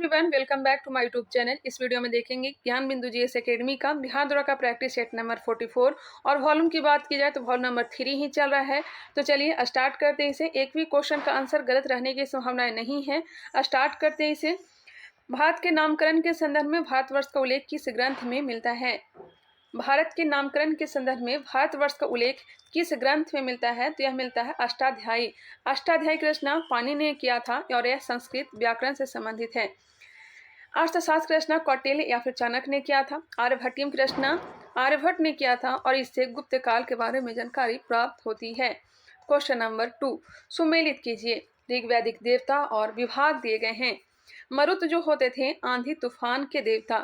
Everyone, welcome back to my YouTube channel. इस video में देखेंगे ज्ञान बिंदु जीएस एकेडमी का बिहार दौरा का प्रैक्टिस सेट नंबर 44 और वॉल्यूम की बात की जाए तो वॉल्यूम नंबर 3 ही चल रहा है। तो चलिए स्टार्ट करते हैं इसे। एक भी क्वेश्चन का आंसर गलत रहने की संभावनाएं नहीं है। स्टार्ट करते हैं इसे। भारत के नामकरण के संदर्भ में भारतवर्ष का उल्लेख किस ग्रंथ में मिलता है? भारत के नामकरण के संदर्भ में भारतवर्ष का उल्लेख किस ग्रंथ में मिलता है? तो यह मिलता है अष्टाध्यायी। अष्टाध्यायी की रचना पाणिनि ने किया था और यह संस्कृत व्याकरण से संबंधित है। अर्थशास्त्र की रचना कौटिल्य या फिर चाणक्य ने किया था। आर्यभट्टियम की रचना आर्यभट्ट ने किया था और इससे गुप्त काल के बारे में जानकारी प्राप्त होती है। क्वेश्चन नंबर 2 सुमेलित कीजिए। ऋग्वैदिक देवता और विभाग दिए गए हैं। मरुत जो होते थे आंधी तूफान के देवता,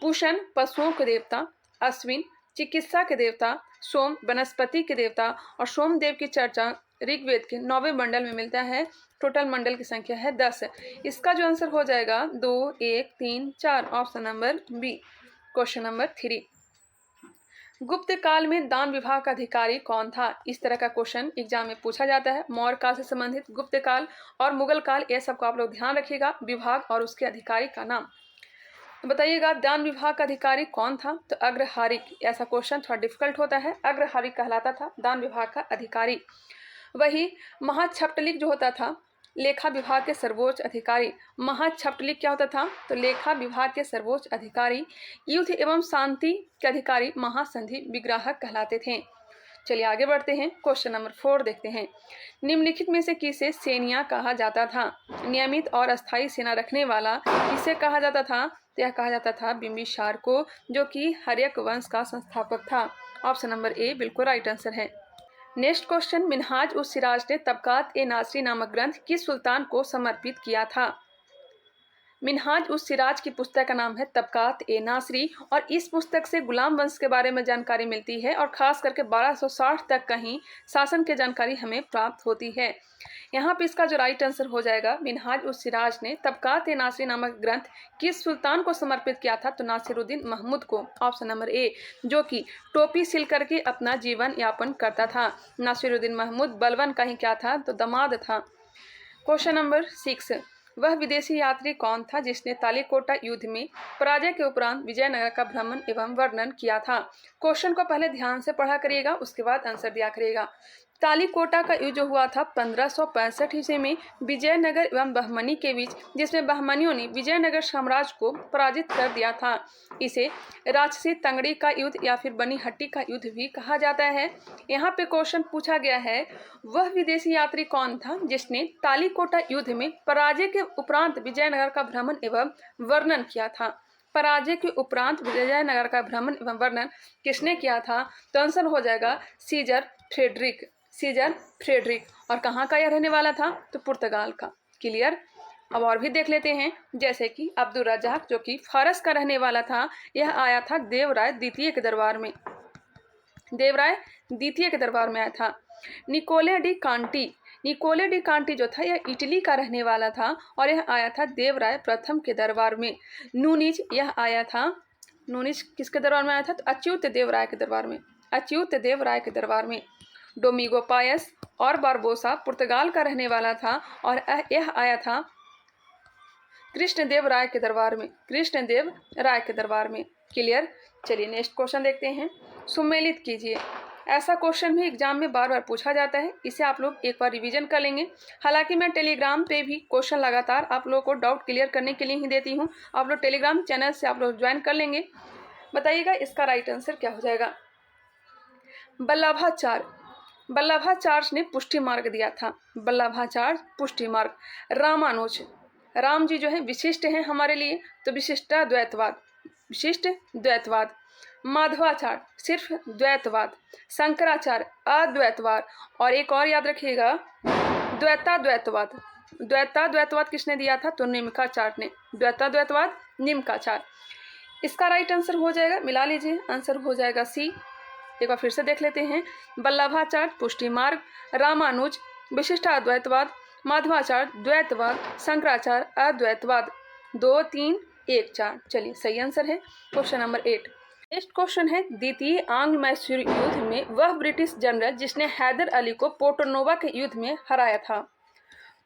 पूषण पशुओं के देवता, अश्विन चिकित्सा के देवता, सोम वनस्पति के देवता और सोमदेव की चर्चा ऋग्वेद के 9वें मंडल में मिलता है। टोटल मंडल की संख्या है 10। इसका जो आंसर हो जाएगा 2, 1, 3, 4, option number B. Question number 3 गुप्त काल में दान विभाग का अधिकारी कौन था? इस तरह का क्वेश्चन एग्जाम में पूछा जाता है। मौर्य काल से संबंधित गुप्त काल और मुगल काल, यह सबको आप लोग ध्यान रखिएगा। विभाग और उसके अधिकारी का नाम तो बताइएगा। दान विभाग का अधिकारी कौन था? तो अग्रहारिक। ऐसा क्वेश्चन थोड़ा डिफिकल्ट होता है। अग्रहारिक कहलाता था दान विभाग का अधिकारी। वही महाछपटलिक जो होता था लेखा विभाग के सर्वोच्च अधिकारी। महाछपटलिक क्या होता था? तो लेखा विभाग के सर्वोच्च अधिकारी। युद्ध एवं शांति के अधिकारी महासंधि विग्राहक कहलाते थे। चलिए आगे बढ़ते हैं। क्वेश्चन नंबर 4 देखते हैं। निम्नलिखित में से किसे सेनिया कहा जाता था? नियमित और अस्थायी सेना रखने वाला किसे कहा जाता था? तो यह कहा जाता था बिंबिसार को, जो कि हर्यक वंश का संस्थापक था। ऑप्शन नंबर ए बिल्कुल राइट आंसर है। नेक्स्ट क्वेश्चन, मिनहाज उस सिराज ने तबकात ए नासरी नामक ग्रंथ किस सुल्तान को समर्पित किया था? मिनहाज उस सिराज की पुस्तक का नाम है तबकात ए नासरी और इस पुस्तक से गुलाम वंश के बारे में जानकारी मिलती है और खास करके 1260 तक का ही शासन की जानकारी हमें प्राप्त होती है। यहाँ पे इसका जो राइट आंसर हो जाएगा, मिनहाज उस सिराज ने तबकात ए नासरी नामक ग्रंथ किस सुल्तान को समर्पित किया था? तो नासिरुद्दीन महमूद को। ऑप्शन नंबर ए, जो कि टोपी सिल करके अपना जीवन यापन करता था। नासिरुद्दीन महमूद बलबन का ही क्या था? तो दामाद था। क्वेश्चन नंबर 6 वह विदेशी यात्री कौन था जिसने तालीकोटा युद्ध में पराजय के उपरांत विजयनगर का भ्रमण एवं वर्णन किया था? क्वेश्चन को पहले ध्यान से पढ़ा करिएगा, उसके बाद आंसर दिया करिएगा। तालीकोटा का युद्ध जो हुआ था 1565 ईस्वी में विजयनगर एवं बहमनी के बीच, जिसमें बहमनियों ने विजयनगर साम्राज्य को पराजित कर दिया था। इसे राजसी तंगड़ी का युद्ध या फिर बनीहट्टी का युद्ध भी कहा जाता है। यहाँ पे क्वेश्चन पूछा गया है, वह विदेशी यात्री कौन था जिसने तालीकोटा युद्ध में पराजय के उपरांत विजयनगर का भ्रमण एवं वर्णन किया था? पराजय के उपरांत विजयनगर का भ्रमण एवं वर्णन किसने किया था? तो आंसर हो जाएगा सीजर फ्रेडरिक। Scissor Frederick. और कहाँ का यह रहने वाला था? तो पुर्तगाल का। क्लियर। अब और भी देख लेते हैं, जैसे कि अब्दुल रज़ाक जो कि फारस का रहने वाला था, यह आया था देवराय द्वितीय के दरबार में। देवराय द्वितीय के दरबार में आया था। Nicolo de Conti. Nicolo de Conti जो था यह इटली का रहने वाला था और यह आया था देवराय प्रथम के दरबार में। नूनिज यह आया था, नूनिज किसके दरबार में आया था? तो अच्युत देव राय के दरबार में। अच्युत देव राय के दरबार में। डोमिगो पायस और बारबोसा पुर्तगाल का रहने वाला था और यह आया था कृष्णदेव राय के दरबार में। कृष्णदेव राय के दरबार में। क्लियर। चलिए नेक्स्ट क्वेश्चन देखते हैं। सुमेलित कीजिए। ऐसा क्वेश्चन भी एग्जाम में बार बार पूछा जाता है, इसे आप लोग एक बार रिवीजन कर लेंगे। हालांकि मैं टेलीग्राम पे भी क्वेश्चन लगातार आप लोगों को डाउट क्लियर करने के लिए ही देती हूँ। आप लोग टेलीग्राम चैनल से आप लोग ज्वाइन कर लेंगे। बताइएगा इसका राइट आंसर क्या हो जाएगा। बल्लभाचार्य। बल्लभाचार्य ने पुष्टि मार्ग दिया था। बल्लभाचार्य पुष्टि मार्ग। रामानुज, राम जी जो है विशिष्ट हैं हमारे लिए, तो विशिष्ट द्वैतवाद। विशिष्ट द्वैतवाद। माधवाचार्य सिर्फ द्वैतवाद। शंकराचार्य अद्वैतवाद। और एक और याद रखिएगा, द्वैताद्वैतवाद। द्वैताद्वैतवाद किसने दिया था? तो निम्काचार्य ने। द्वैताद्वैतवाद निम्काचार्य। इसका राइट आंसर हो जाएगा, मिला लीजिए, आंसर हो जाएगा सी। एक बार फिर से देख लेते हैं। बल्लभाचार्य पुष्टि मार्ग, रामानुज विशिष्टाद्वैतवाद, माधवाचार्य द्वैतवाद, शंकराचार्य अद्वैतवाद। 2, 3, 1, 4। चलिए सही आंसर है क्वेश्चन नंबर 8। नेक्स्ट क्वेश्चन है, द्वितीय आंग्ल मैसूर युद्ध में वह ब्रिटिश जनरल जिसने हैदर अली को पोर्टोनोवा के युद्ध में हराया था?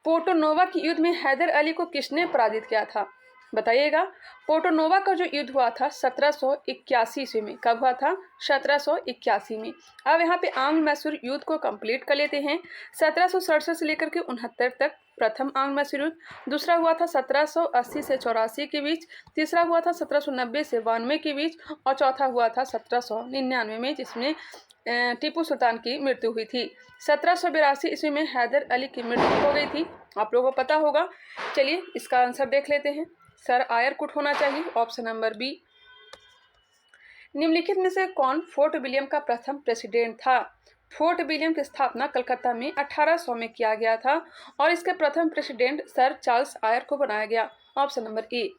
पोर्टो-नोवो के युद्ध में हैदर अली को किसने पराजित किया था? बताइएगा। पोर्टो-नोवो का जो युद्ध हुआ था 1781 ईस्वी में। कब हुआ था? 1781 में। अब यहाँ पे आंग्ल-मैसूर युद्ध को कंप्लीट कर लेते हैं। 1767 से लेकर के 69 तक प्रथम आंग्ल-मैसूर युद्ध, दूसरा हुआ था 1780 से 84 के बीच, तीसरा हुआ था 1790 से 92 के बीच और चौथा हुआ था 1799 में, जिसमें टीपू सुल्तान की मृत्यु हुई थी। 1782 ईस्वी में हैदर अली की मृत्यु हो गई थी, आप लोगों को पता होगा। चलिए इसका आंसर देख लेते हैं। सर आयरकुट होना चाहिए, ऑप्शन नंबर बी। निम्नलिखित में से कौन फोर्ट विलियम का प्रथम प्रेसिडेंट था? फोर्ट विलियम की स्थापना कलकत्ता में 1800 में किया गया था और इसके प्रथम प्रेसिडेंट सर चार्ल्स आयर को बनाया गया, ऑप्शन नंबर ए।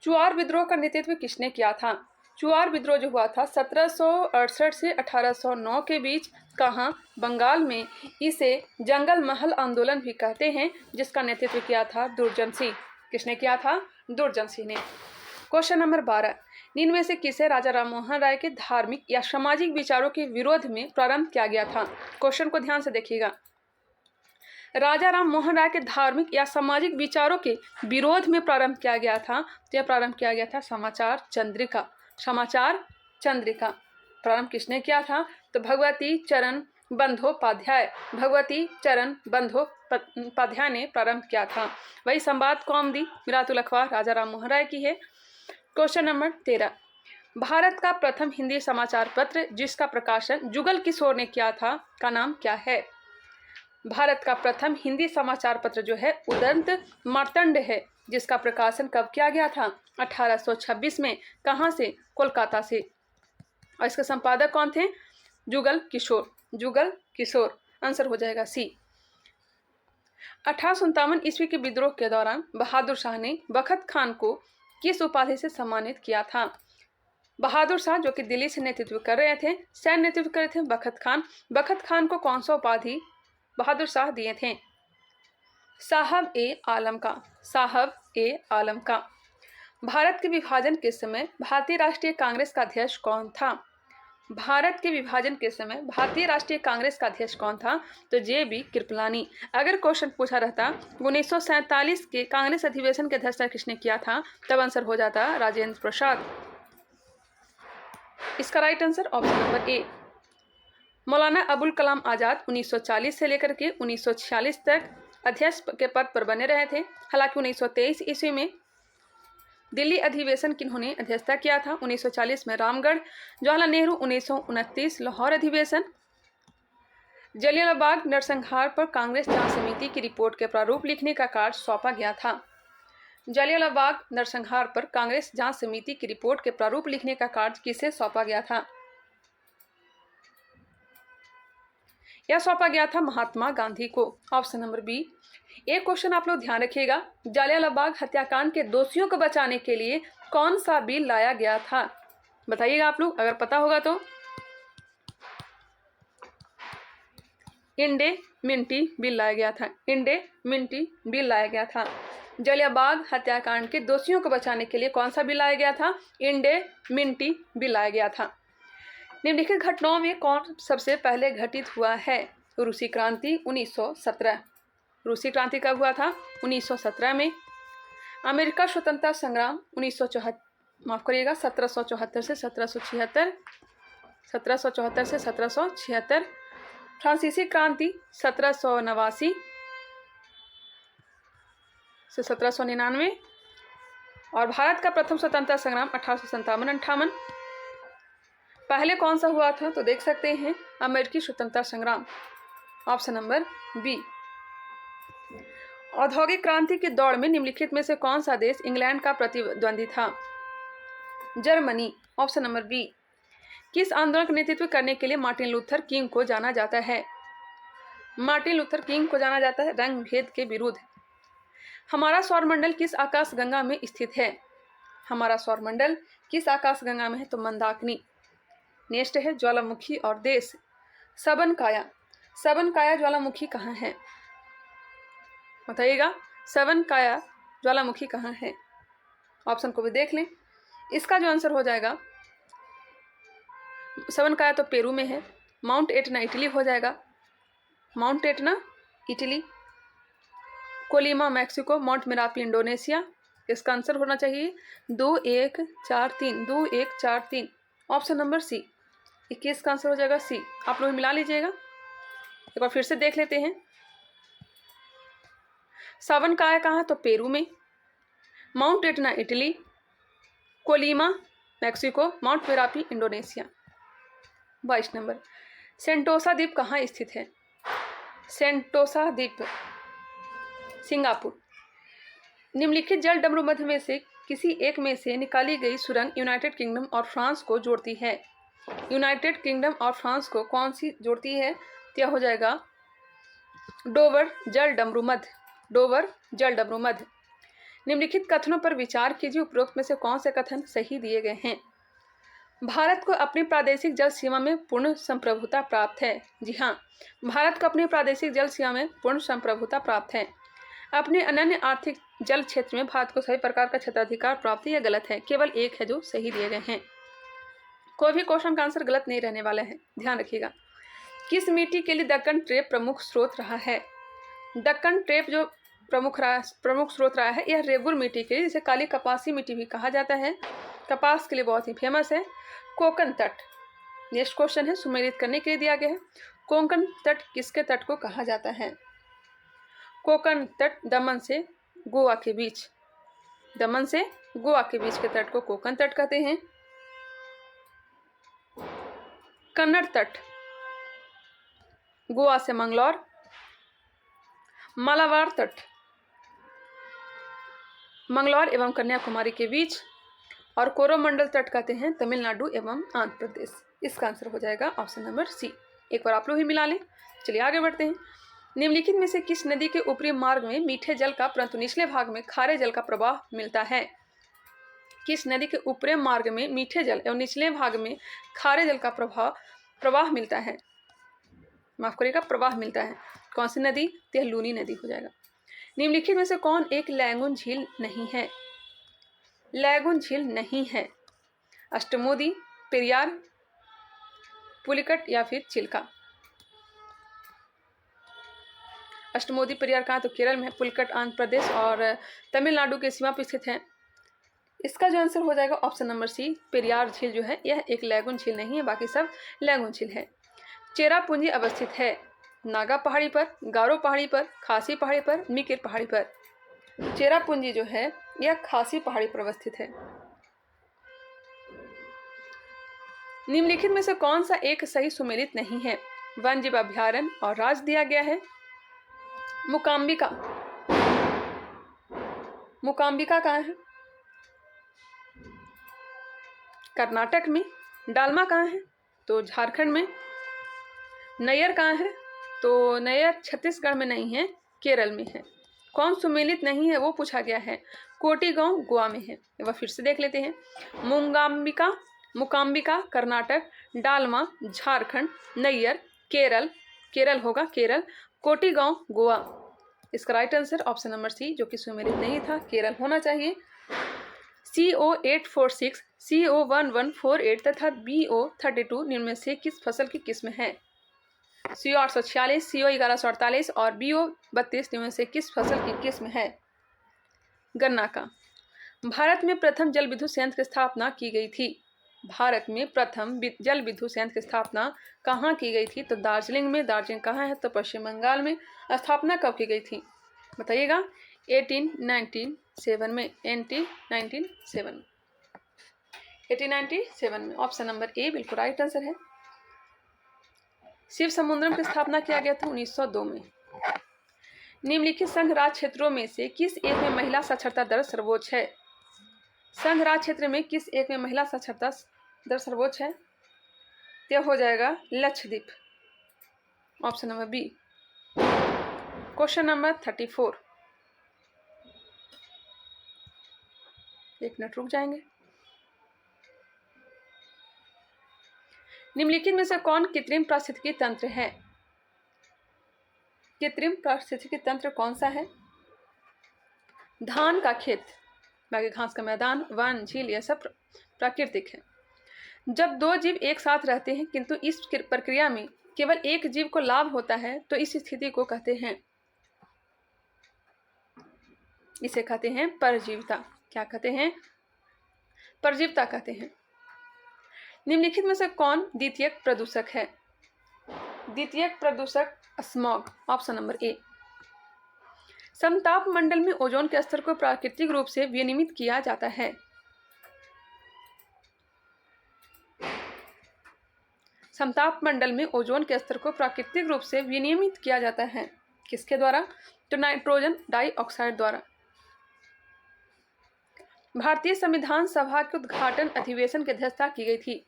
चुआर विद्रोह का नेतृत्व किसने किया था? चुआर विद्रोह जो हुआ था 1768 से 1809 के बीच, कहाँ? बंगाल में। इसे जंगल महल आंदोलन भी कहते हैं, जिसका नेतृत्व किया था दुर्जन सिंह। किसने किया था? दुर्जन सिंह ने। क्वेश्चन नंबर 12, निम्न में से किसे राजा राममोहन राय के धार्मिक या सामाजिक विचारों के विरोध में प्रारंभ किया गया था? क्वेश्चन को ध्यान से देखिएगा। राजा राममोहन राय के धार्मिक या सामाजिक विचारों के विरोध में प्रारंभ किया गया था, तो यह प्रारंभ किया गया था समाचार चंद्रिका। समाचार चंद्रिका प्रारंभ किसने किया था? तो भगवती चरण बंदोपाध्याय, भगवती चरण बंदोपाध्याय ने प्रारंभ किया था। वही संवाद कौमुदी मिरातुल अखबार राजा राममोहन राय की है। क्वेश्चन नंबर 13, भारत का प्रथम हिंदी समाचार पत्र जिसका प्रकाशन जुगल किशोर ने किया था का नाम क्या है? भारत का प्रथम हिंदी समाचार पत्र जो है उदंत मार्तंड है, जिसका प्रकाशन कब किया गया था? 1826 में। कहाँ से? कोलकाता से। और इसके संपादक कौन थे? जुगल किशोर। जुगल किशोर आंसर हो जाएगा सी। 1857 ईस्वी के विद्रोह के दौरान बहादुर शाह ने बखत खान को किस उपाधि से सम्मानित किया था? बहादुर शाह जो कि दिल्ली से नेतृत्व कर रहे थे, सैन्य नेतृत्व कर रहे थे बखत खान। बखत खान को कौन सा उपाधि बहादुर शाह दिए थे? साहब ए आलम का। साहब ए आलम का। भारत के विभाजन के समय भारतीय राष्ट्रीय कांग्रेस का अध्यक्ष कौन था? भारत के विभाजन के समय भारतीय राष्ट्रीय कांग्रेस का अध्यक्ष कौन था? तो जे.बी. कृपलानी। अगर क्वेश्चन पूछा रहता 1947 के कांग्रेस अधिवेशन के अध्यक्षता किसने किया था, तब आंसर हो जाता राजेंद्र प्रसाद। इसका right answer option number A. Maulana Abul Kalam Azad 1940 से लेकर के 1946 तक अध्यक्ष के पद पर बने रहे थे। हालांकि 1923 ईस्वी में दिल्ली अधिवेशन किन्होंने अध्यक्षता किया था। 1940 में रामगढ़। जवाहरलाल नेहरू 1929 लाहौर अधिवेशन। जलियांवाला बाग नरसंहार पर कांग्रेस जांच समिति की रिपोर्ट के प्रारूप लिखने का कार्य सौंपा गया था। जलियांवाला बाग नरसंहार पर कांग्रेस जांच समिति की रिपोर्ट के प्रारूप लिखने का कार्य किसे सौंपा गया था? यह सौंपा गया था महात्मा गांधी को, ऑप्शन नंबर बी। एक क्वेश्चन आप लोग ध्यान रखिएगा, जलियांवाला बाग हत्याकांड के दोषियों को बचाने के लिए कौन सा बिल लाया गया था? बताइएगा आप लोग, अगर पता होगा तो। इंडेमिनिटी बिल लाया गया था। इंडेमिनिटी बिल लाया गया था। जलियांवाला बाग हत्याकांड के दोषियों को बचाने के लिए कौन सा बिल लाया गया था? इंडेमिनिटी बिल लाया गया था। निम्नलिखित घटनाओं में कौन सबसे पहले घटित हुआ है? रूसी क्रांति 1917। रूसी क्रांति कब हुआ था? 1917 में। अमेरिका स्वतंत्रता संग्राम 1774 से 1776। 1774 से 1776। फ्रांसीसी क्रांति 1789 से 1799। और भारत का प्रथम स्वतंत्रता संग्राम 1857-58। पहले कौन सा हुआ था? तो देख सकते हैं अमेरिकी स्वतंत्रता संग्राम, ऑप्शन नंबर बी। औद्योगिक क्रांति की दौड़ में निम्नलिखित में से कौन सा देश इंग्लैंड का प्रतिद्वंदी था? Germany, option number B. किस आंदोलन का नेतृत्व करने के लिए मार्टिन लूथर किंग को जाना जाता है? मार्टिन लूथर किंग को जाना जाता है रंग भेद के विरुद्ध। हमारा सौरमंडल किस आकाशगंगा में स्थित है? हमारा सौरमंडल किस आकाशगंगा में है? तो मंदाकिनी। नेक्स्ट है ज्वालामुखी और देश। सबनकाया। सबनकाया ज्वालामुखी कहाँ है? बताइएगा, सबनकाया ज्वालामुखी कहाँ है? ऑप्शन को भी देख लें। इसका जो आंसर हो जाएगा, सबनकाया तो पेरू में है। माउंट एटना इटली हो जाएगा। Mount Etna Italy. Colima Mexico, Mount Merapi Indonesia. इसका आंसर होना चाहिए 2143, 2143, ऑप्शन नंबर सी। 21 का आंसर हो जाएगा सी। आप लोग मिला लीजिएगा, एक बार फिर से देख लेते हैं। सावन का है कहाँ, तो पेरू में। Mount Etna Italy, Colima Mexico, Mount Merapi Indonesia. 22 number, Sentosa द्वीप कहाँ स्थित है? सेंटोसा द्वीप सिंगापुर। निम्नलिखित जल डमरू मध्य में से किसी एक में से निकाली गई सुरंग यूनाइटेड किंगडम और फ्रांस को जोड़ती है। यूनाइटेड किंगडम और फ्रांस को कौन सी जोड़ती है? क्या हो जाएगा डोवर जल डमरू मध्य, डोवर जल डमरू मध्य। निम्नलिखित कथनों पर विचार कीजिए, उपरोक्त में से कौन से कथन सही दिए गए हैं? भारत को अपनी प्रादेशिक जल सीमा में पूर्ण संप्रभुता प्राप्त है। जी हाँ, भारत को अपनी प्रादेशिक जल सीमा में पूर्ण संप्रभुता प्राप्त है। अपने अनन्य आर्थिक जल क्षेत्र में भारत को सभी प्रकार का क्षेत्राधिकार प्राप्त है। यह गलत है, केवल एक है जो सही दिए गए हैं। कोई भी क्वेश्चन का आंसर गलत नहीं रहने वाला है, ध्यान रखिएगा। किस मिट्टी के लिए दक्कन ट्रेप प्रमुख स्रोत रहा है? दक्कन ट्रेप जो प्रमुख स्रोत रहा है, यह रेगुर मिट्टी के लिए, जिसे काली कपासी मिट्टी भी कहा जाता है, कपास के लिए बहुत ही फेमस है। कोंकण तट, नेक्स्ट क्वेश्चन है, सुमेलित करने के लिए दिया गया है। कोंकण तट किसके तट को कहा जाता है? कोंकण तट दमन से गोवा के बीच, दमन से गोवा के बीच के तट को कोंकण तट कहते हैं। कन्नड़ तट गोवा से मंगलौर। मालाबार तट मंगलौर एवं कन्याकुमारी के बीच। और कोरोमंडल तट कहते हैं तमिलनाडु एवं आंध्र प्रदेश। इसका आंसर हो जाएगा ऑप्शन नंबर सी। एक बार आप लोग ही मिला लें। चलिए आगे बढ़ते हैं। निम्नलिखित में से किस नदी के ऊपरी मार्ग में मीठे जल का परंतु निचले भाग में खारे जल का प्रवाह मिलता है? किस नदी के ऊपरी मार्ग में मीठे जल एवं निचले भाग में खारे जल का प्रवाह मिलता है? माफ करिएगा, प्रवाह मिलता है। कौन सी नदी? यह लूनी नदी हो जाएगा। निम्नलिखित में से कौन एक लैगून झील नहीं है? लैगून झील नहीं है। अष्टमोदी, पेरियार, पुलिकट या फिर चिल्का। अष्टमोदी पेरियार कहाँ, तो केरल में है। पुलिकट आंध्र प्रदेश और तमिलनाडु के सीमा पर स्थित है। इसका जो आंसर हो जाएगा ऑप्शन नंबर सी। पेरियार झील जो है यह एक लैगून झील नहीं है, बाकी सब लैगून झील है। चेरापूंजी अवस्थित है नागा पहाड़ी पर, गारो पहाड़ी पर, खासी पहाड़ी पर, मीकिर पहाड़ी पर। चेरापूंजी जो है यह खासी पहाड़ी पर अवस्थित है। निम्नलिखित में से कौन सा एक सही सुमेलित नहीं है? वन्यजीव अभ्यारण्य और राज्य दिया गया है। मुकाम्बिका, मुकाम्बिका कहाँ है? कर्नाटक में। डालमा कहाँ है? तो झारखंड में। नैयर कहाँ है? तो नैयर छत्तीसगढ़ में नहीं है, केरल में है। कौन सुमेलित नहीं है वो पूछा गया है। कोटी गांव गोवा में है। एक बार फिर से देख लेते हैं। मुकाम्बिका कर्नाटक, डालमा झारखंड, नैयर केरल, केरल होगा केरल, कोटी गांव गोवा। इसका right answer option number C, जो कि सुमेलित नहीं था, केरल होना चाहिए। CO846, CO1148 तथा BO32 निम्न में से किस फसल की किस्म है? CO846, CO1148 और BO32 निम्न में से किस फसल की किस्म है? गन्ना का। भारत में प्रथम जल विद्युत संयंत्र की स्थापना की गई थी। भारत में प्रथम जल विद्युत संयंत्र की स्थापना कहाँ की गई थी? तो दार्जिलिंग में। दार्जिलिंग कहाँ है? तो पश्चिम बंगाल में। स्थापना कब की गई थी बताइएगा? 1897 में। 1897 में। ऑप्शन नंबर ए बिल्कुल राइट आंसर है। शिव समुद्रम की स्थापना किया गया था 1902 में। निम्नलिखित संघ राज क्षेत्रों में से किस एक में महिला साक्षरता दर सर्वोच्च है? संघ राज क्षेत्र में किस एक में महिला साक्षरता दर सर्वोच्च है? यह हो जाएगा Lakshadweep, option number B. Question number 34। एक मिनट रुक जाएंगे। निम्नलिखित में से कौन कृत्रिम पारिस्थितिकी तंत्र है? कृत्रिम पारिस्थितिकी तंत्र कौन सा है? धान का खेत, बाकी घास का मैदान, वन, झील, यह सब प्राकृतिक है। जब दो जीव एक साथ रहते हैं किंतु इस प्रक्रिया में केवल एक जीव को लाभ होता है तो इस स्थिति को कहते हैं इसे कहते हैं परजीविता। क्या कहते हैं? परजीविता कहते हैं। निम्नलिखित में से कौन द्वितीयक प्रदूषक है? द्वितीयक प्रदूषक स्मॉग, ऑप्शन नंबर ए। समताप मंडल में ओजोन के स्तर को प्राकृतिक रूप से विनियमित किया जाता है। समताप मंडल में ओजोन के स्तर को प्राकृतिक रूप से विनियमित किया जाता है। किसके द्वारा? तो नाइट्रोजन डाइऑक्साइड द्वारा। भारतीय संविधान सभा के उद्घाटन अधिवेशन की अध्यक्षता की गई थी।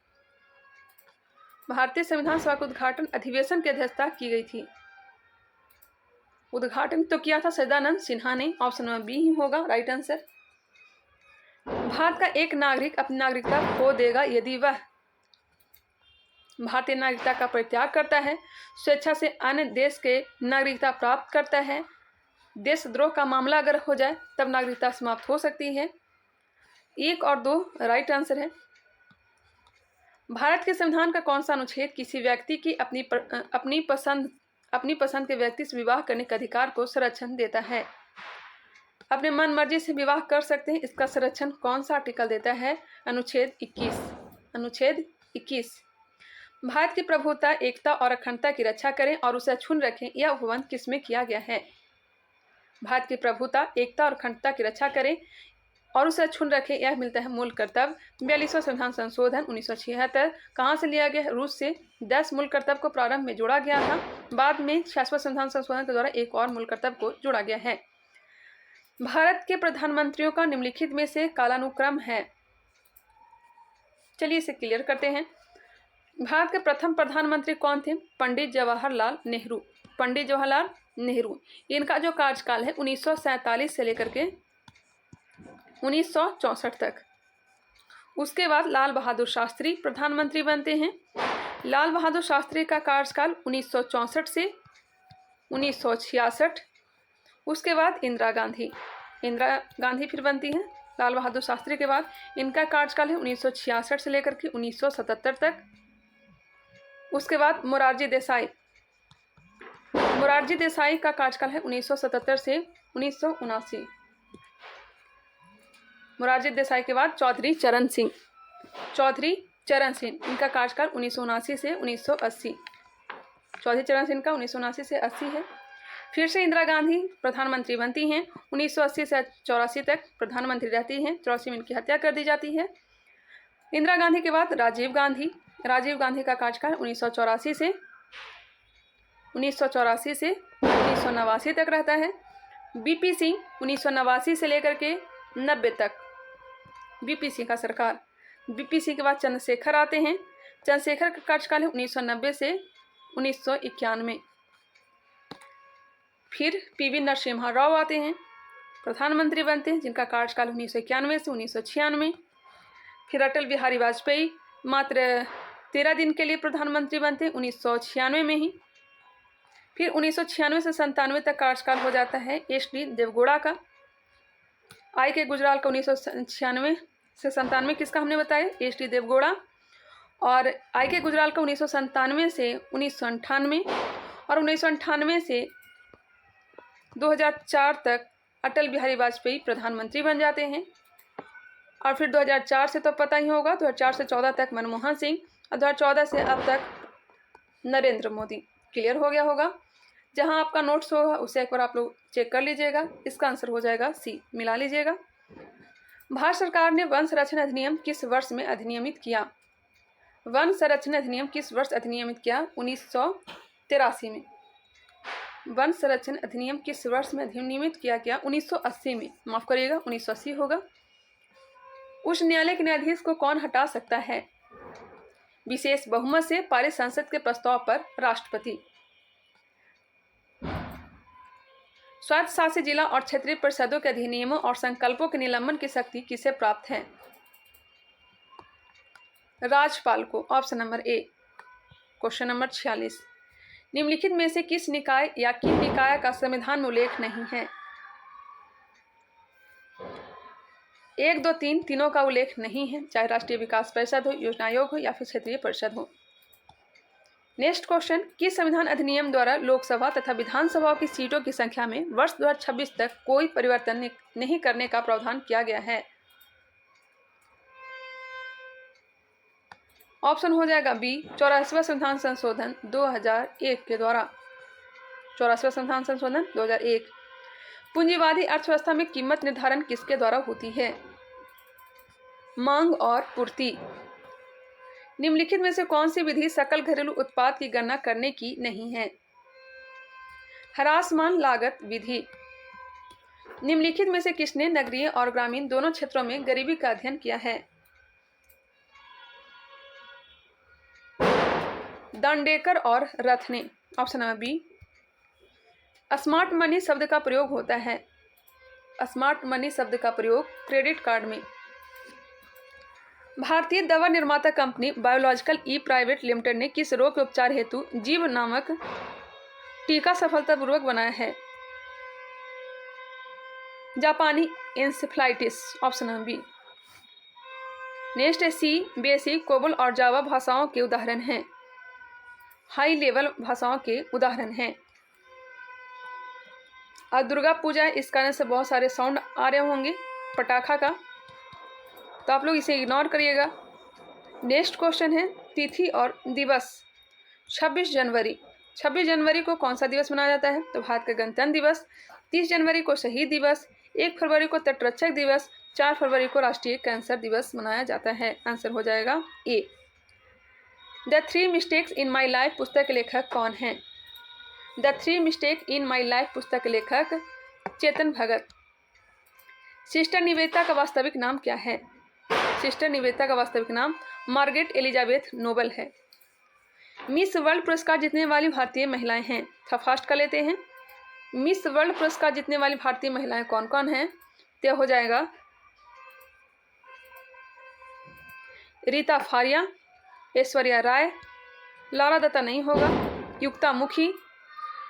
भारतीय संविधान सभा के उद्घाटन अधिवेशन की अध्यक्षता की गई थी। उद्घाटन तो किया था सदानंद सिन्हा ने, ऑप्शन नंबर बी ही होगा राइट आंसर। भारत का एक नागरिक अपनी नागरिकता खो देगा यदि वह भारतीय नागरिकता का परित्याग करता है, स्वेच्छा से अन्य देश के नागरिकता प्राप्त करता है, देशद्रोह का मामला अगर हो जाए तब नागरिकता समाप्त हो सकती है। 1 और 2 राइट आंसर है। भारत के संविधान का कौन सा अनुच्छेद किसी व्यक्ति की अपनी पसंद के व्यक्ति से विवाह करने के अधिकार को संरक्षण देता है? अपने मन मर्जी से विवाह कर सकते हैं, इसका संरक्षण कौन सा आर्टिकल देता है? अनुच्छेद 21। अनुच्छेद 21। भारत की प्रभुता, एकता और अखंडता की रक्षा करें और उसे अक्षुण्ण रखें, यह उपबंध किसमें किया गया है? भारत की प्रभुता, एकता और अखंडता की रक्षा करें और उसे अक्षुण्ण रखें, यह मिलता है मूल कर्तव्य। 42वां संविधान संशोधन 1976 कहाँ से लिया गया? रूस से। 10 मूल कर्तव्य को प्रारंभ में जोड़ा गया था, बाद में 66वां संविधान संशोधन के द्वारा एक और मूल कर्तव्य को जोड़ा गया है। भारत के प्रधानमंत्रियों का निम्नलिखित में से कालानुक्रम है। चलिए इसे क्लियर करते हैं। भारत के प्रथम प्रधानमंत्री कौन थे? पंडित जवाहरलाल नेहरू। पंडित जवाहरलाल नेहरू। इनका जो कार्यकाल है 1947 से लेकर के 1964 तक। उसके बाद लाल बहादुर शास्त्री प्रधानमंत्री बनते हैं। लाल बहादुर शास्त्री का कार्यकाल 1964 से 1966। उसके बाद इंदिरा गांधी फिर बनती हैं। लाल बहादुर शास्त्री के बाद इनका कार्यकाल है 1966 से लेकर के 1977 तक। उसके बाद मोरारजी देसाई का कार्यकाल है 1977 से 1979। मोरारजी देसाई के बाद चौधरी चरण सिंह इनका कार्यकाल 1979 से 1980। चौधरी चरण सिंह का 1979 से 80 है। फिर से इंदिरा गांधी प्रधानमंत्री बनती हैं। 1980 से 84 तक प्रधानमंत्री रहती हैं। 84 में इनकी हत्या कर दी जाती है। इंदिरा गांधी के बाद राजीव गांधी का कार्यकाल 1984 से 1989 तक रहता है। बीपी सिंह 1989 से लेकर के 90 तक बीपी सिंह का सरकार। बीपी सिंह के बाद चंद्रशेखर आते हैं। चंद्रशेखर का कार्यकाल है 1990 से 1991। फिर पीवी नरसिम्हा राव आते हैं, प्रधानमंत्री बनते हैं, जिनका कार्यकाल 1991 से 1996। फिर अटल बिहारी वाजपेयी मात्र 13 दिन के लिए प्रधानमंत्री बनते हैं 1996 में ही। फिर 1996 से 97 तक कार्यकाल हो जाता है HD देवगौड़ा का। के गुजराल का 1996 से 97 किसका हमने बताया? HD देवगौड़ा। और के गुजराल का 1997 से 1998 और 1998 से 2004 तक अटल बिहारी वाजपेयी प्रधानमंत्री बन जाते हैं। और फिर 2004 से तो पता ही होगा, 2004 से 14 तक मनमोहन सिंह और 2014 से अब तक नरेंद्र मोदी। क्लियर हो गया होगा। जहां आपका नोट्स होगा उसे एक बार आप लोग चेक कर लीजिएगा। इसका आंसर हो जाएगा सी, मिला लीजिएगा। भारत सरकार ने वन संरक्षण अधिनियम किस वर्ष में अधिनियमित किया? वन संरक्षण अधिनियम किस वर्ष अधिनियमित किया? 1983 में। वन संरक्षण अधिनियम किस वर्ष में अधिनियमित किया गया? 1980 में। माफ करिएगा, 1980 होगा। उच्च न्यायालय के न्यायाधीश को कौन हटा सकता है? विशेष बहुमत से पारित संसद के प्रस्ताव पर राष्ट्रपति। स्वायत्त शासित जिला और क्षेत्रीय परिषदों के अधिनियमों और संकल्पों के निलंबन की शक्ति किसे प्राप्त है? राज्यपाल को। Option number A. Question number 46। निम्नलिखित में से किस निकाय या किन निकाय का संविधान में उल्लेख नहीं है? 1, 2, 3 तीनों का उल्लेख नहीं है, चाहे राष्ट्रीय विकास परिषद हो, योजना आयोग हो या फिर क्षेत्रीय परिषद हो। नेक्स्ट क्वेश्चन, किस संविधान अधिनियम द्वारा लोकसभा तथा विधानसभाओं की सीटों की संख्या में वर्ष 2026 तक कोई परिवर्तन नहीं करने का प्रावधान किया गया है? ऑप्शन हो जाएगा बी, 84वां संविधान संशोधन 2001 के द्वारा। 84वां संविधान संशोधन 2001। पूंजीवादी अर्थव्यवस्था में कीमत निर्धारण किसके द्वारा होती है? मांग और पूर्ति। निम्नलिखित में से कौन सी विधि सकल घरेलू उत्पाद की गणना करने की नहीं है? ह्रासमान लागत विधि। निम्नलिखित में से किसने नगरीय और ग्रामीण दोनों क्षेत्रों में गरीबी का अध्ययन किया है? दांडेकर और रथ ने। Option number B. Smart money शब्द का प्रयोग होता है। स्मार्ट मनी शब्द का प्रयोग क्रेडिट कार्ड में। भारतीय दवा निर्माता कंपनी बायोलॉजिकल ई प्राइवेट लिमिटेड ने किस रोग के उपचार हेतु जीव नामक टीका सफलतापूर्वक बनाया है? जापानी encephalitis. Option number B. Next है सी, बेसिक, कोबल और जावा भाषाओं के उदाहरण हैं। हाई लेवल भाषाओं के उदाहरण हैं। आज दुर्गा पूजा है, इस कारण से बहुत सारे साउंड आ रहे होंगे पटाखा का, तो आप लोग इसे इग्नोर करिएगा। नेक्स्ट क्वेश्चन है तिथि और दिवस। 26 जनवरी। 26 जनवरी को कौन सा दिवस मनाया जाता है? तो भारत का गणतंत्र दिवस। 30 जनवरी को शहीद दिवस। 1 फरवरी को तटरक्षक दिवस। 4 फरवरी को राष्ट्रीय कैंसर दिवस मनाया जाता है। आंसर हो जाएगा A. The 3 mistakes in my life पुस्तक के लेखक कौन हैं? The 3 mistake in my life पुस्तक के लेखक चेतन भगत। सिस्टर निवेदिता का वास्तविक नाम क्या है? सिस्टर निवेदिता का वास्तविक नाम मार्गरेट एलिजाबेथ नोबल है। मिस वर्ल्ड पुरस्कार जीतने वाली भारतीय महिलाएं हैं। फास्ट कर लेते हैं। मिस वर्ल्ड पुरस्कार जीतने वाली भारतीय महिलाएं कौन कौन हैं? तो हो जाएगा रीता फारिया, ऐश्वर्या राय, लौरा दत्ता नहीं होगा, Yukta Mukhi,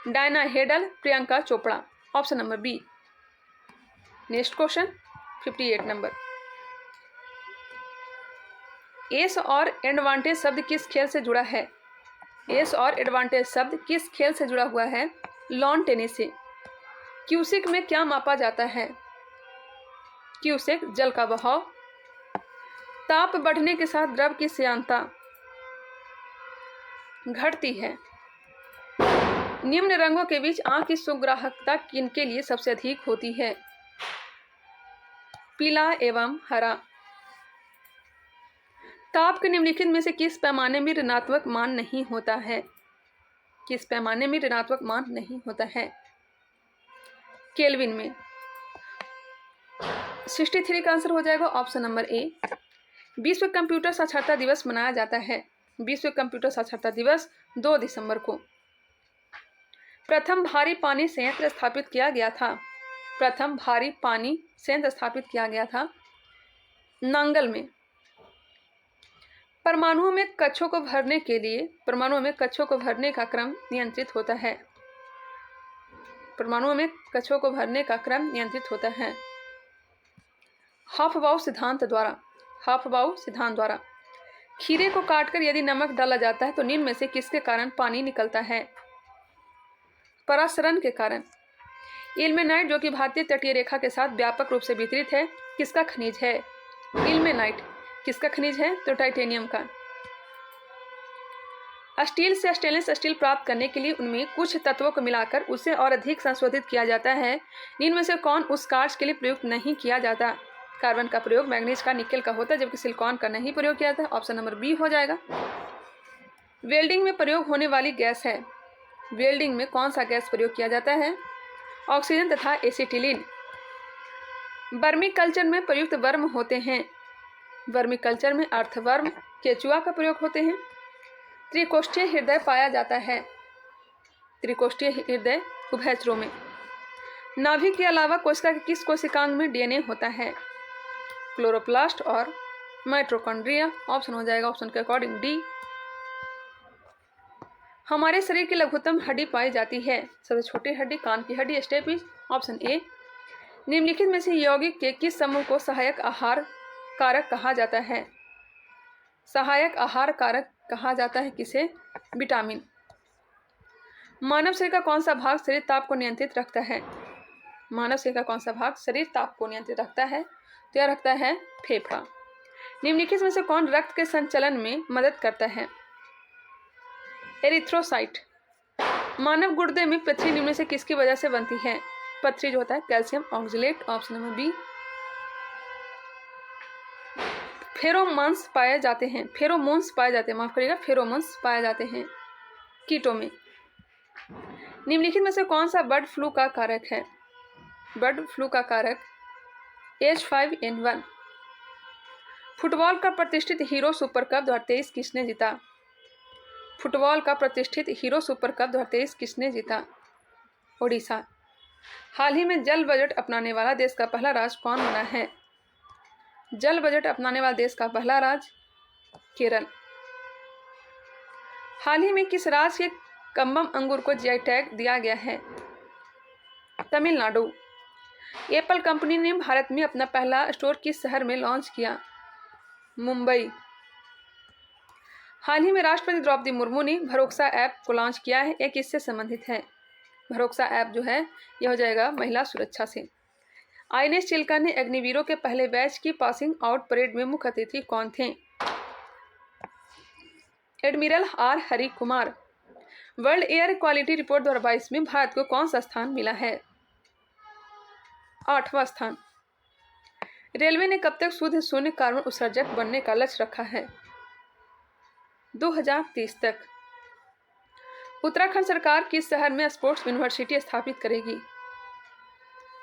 Diana Hayden, Priyanka Chopra. Option number B. Next question 58 number. Ace और एडवांटेज शब्द किस खेल से जुड़ा है? एस और एडवांटेज शब्द किस खेल से जुड़ा हुआ है? लॉन टेनिस से। क्यूसेक में क्या मापा जाता है? क्यूसेक जल का बहाव। ताप बढ़ने के साथ द्रव की श्यानता घटती है। निम्न रंगों के बीच आंख की सुग्राहकता किनके लिए सबसे अधिक होती है? पीला एवं हरा। ताप के निम्नलिखित में से किस पैमाने में ऋणात्मक मान नहीं होता है? किस पैमाने में ऋणात्मक मान नहीं होता है? केल्विन में। 63 का आंसर हो जाएगा ऑप्शन नंबर ए। विश्व कंप्यूटर साक्षरता दिवस मनाया जाता है। विश्व कंप्यूटर साक्षरता दिवस 2 दिसंबर को। प्रथम भारी पानी संयंत्र स्थापित किया गया था। प्रथम भारी पानी संयंत्र स्थापित किया गया था नांगल में। परमाणुओं में कक्षों को भरने के लिए परमाणुओं में कक्षों को भरने का क्रम नियंत्रित होता है। परमाणुओं में कक्षों को भरने का क्रम नियंत्रित होता है हाफबाउ सिद्धांत द्वारा। हाफबाउ सिद्धांत द्वारा। खीरे को काटकर यदि नमक डाला जाता है तो निम्न में से किसके कारण पानी निकलता है? परासरण के कारण। इल्मेनाइट जो कि भारतीय तटीय रेखा के साथ व्यापक रूप से वितरित है, किसका खनिज है? इल्मेनाइट किसका खनिज है? तो टाइटेनियम का। स्टील से स्टेनलेस स्टील प्राप्त करने के लिए उनमें कुछ तत्वों को मिलाकर उसे और अधिक संशोधित किया जाता है। निम्न में से कौन उस कार्य के लिए प्रयुक्त नहीं किया जाता? कार्बन का प्रयोग मैग्नीज का, निकेल का होता है, जबकि सिलिकॉन का नहीं प्रयोग किया जाता है। ऑप्शन नंबर बी हो जाएगा। वेल्डिंग में प्रयोग होने वाली गैस है। वेल्डिंग में कौन सा गैस प्रयोग किया जाता है? ऑक्सीजन तथा एसिटिलीन। वर्मी कल्चर में प्रयुक्त वर्म होते हैं। वर्मी कल्चर में अर्थवर्म, केचुआ का प्रयोग होते हैं। त्रिकोष्ठीय हृदय पाया जाता है। त्रिकोष्ठीय हृदय उभयचरों में। नाभि के अलावा कोशिका के किस कोशिकांग में डीएनए होता है? क्लोरोप्लास्ट और माइटोकॉन्ड्रिया। ऑप्शन हो जाएगा ऑप्शन के अकॉर्डिंग डी। हमारे शरीर की लघुतम हड्डी पाई जाती है। सबसे छोटी हड्डी कान की हड्डी स्टेपिस। Option A. निम्नलिखित में से यौगिक के किस समूह को सहायक आहार कारक कहा जाता है? सहायक आहार कारक कहा जाता है किसे? विटामिन। मानव शरीर का कौन सा भाग शरीर ताप को नियंत्रित रखता है? मानव शरीर का कौन सा भाग शरीर ताप को नियंत्रित रखता है? तो यह रखता है फेफड़ा। निम्नलिखित में से कौन रक्त के संचलन में मदद करता है? एरिथ्रोसाइट। मानव गुर्दे में पथरी निम्न से किसकी वजह से बनती है? पथरी जो होता है calcium oxalate, option number B. Pheromones पाए जाते हैं, माफ करिएगा, फेरोमोन्स पाए जाते हैं कीटों में। निम्नलिखित में से कौन सा बर्ड फ्लू का कारक है? बर्ड फ्लू का कारक H5N1। फुटबॉल का प्रतिष्ठित हीरो सुपर कप 2023 किसने जीता? फुटबॉल का प्रतिष्ठित हीरो सुपर कप 2023 किसने जीता? ओडिशा। हाल ही में जल बजट अपनाने वाला देश का पहला राज्य कौन बना है? जल बजट अपनाने वाला देश का पहला राज्य केरल। हाल ही में किस राज्य के कम्बम अंगूर को जीआई टैग दिया गया है? तमिलनाडु। एप्पल कंपनी ने भारत में अपना पहला स्टोर किस शहर में लॉन्च किया? मुंबई। हाल ही में राष्ट्रपति द्रौपदी मुर्मू ने भरोसा ऐप को लॉन्च किया है, एक इससे संबंधित है। भरोसा ऐप जो है यह हो जाएगा महिला सुरक्षा से। आईएनएस चिल्का ने अग्निवीरों के पहले बैच की पासिंग आउट परेड में मुख्य अतिथि कौन थे? Admiral R Hari Kumar. World air quality report 2022 में भारत को कौन सा स्थान मिला है? 8वां स्थान। रेलवे ने कब तक शुद्ध शून्य कार्बन उत्सर्जक बनने का लक्ष्य रखा है? 2030 तक। उत्तराखंड सरकार किस शहर में स्पोर्ट्स यूनिवर्सिटी स्थापित करेगी?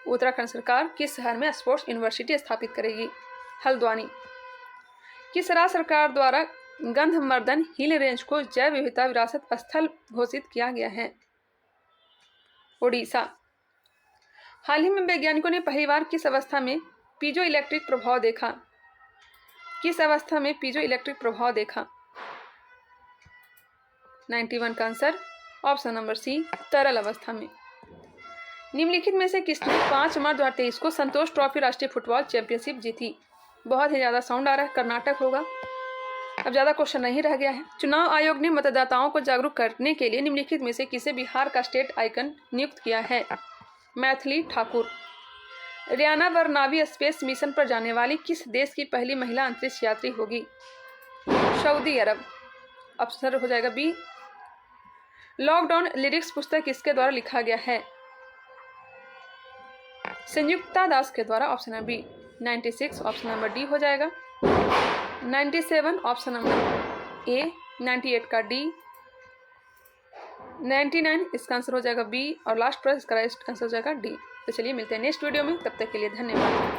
उत्तराखंड सरकार किस शहर में स्पोर्ट्स यूनिवर्सिटी स्थापित करेगी? हल्द्वानी। किस राज्य सरकार द्वारा गंधमर्दन हिल रेंज को जैव विविधता विरासत स्थल घोषित किया गया है? ओडिशा। हाल ही में वैज्ञानिकों ने पहली बार किस अवस्था में पीजो इलेक्ट्रिक प्रभाव देखा? किस अवस्था में पीजो इलेक्ट्रिक प्रभाव देखा? 91 का आंसर ऑप्शन नंबर सी, तरल अवस्था में। निम्नलिखित में से किसने 5 मार्च 2023 को संतोष ट्रॉफी राष्ट्रीय फुटबॉल चैंपियनशिप जीती? बहुत ही ज़्यादा साउंड आ रहा है, कर्नाटक होगा। अब ज़्यादा क्वेश्चन नहीं रह गया है। चुनाव आयोग ने मतदाताओं को जागरूक करने के लिए निम्नलिखित में से किसे बिहार का स्टेट आइकन नियुक्त किया है? मैथिली ठाकुर। रियाना बरनावी स्पेस मिशन पर जाने वाली किस देश की पहली महिला अंतरिक्ष यात्री होगी? सऊदी अरब। ऑप्शन हो जाएगा बी। लॉकडाउन लिरिक्स पुस्तक किसके द्वारा लिखा गया है? संयुक्ता दास के द्वारा, option number B. 96 option number D हो जाएगा। 97 ऑप्शन नंबर ए। 98 का डी। 99 इसका आंसर हो जाएगा बी और लास्ट पर इसका राइट आंसर हो जाएगा डी। तो चलिए मिलते हैं नेक्स्ट वीडियो में, तब तक के लिए धन्यवाद।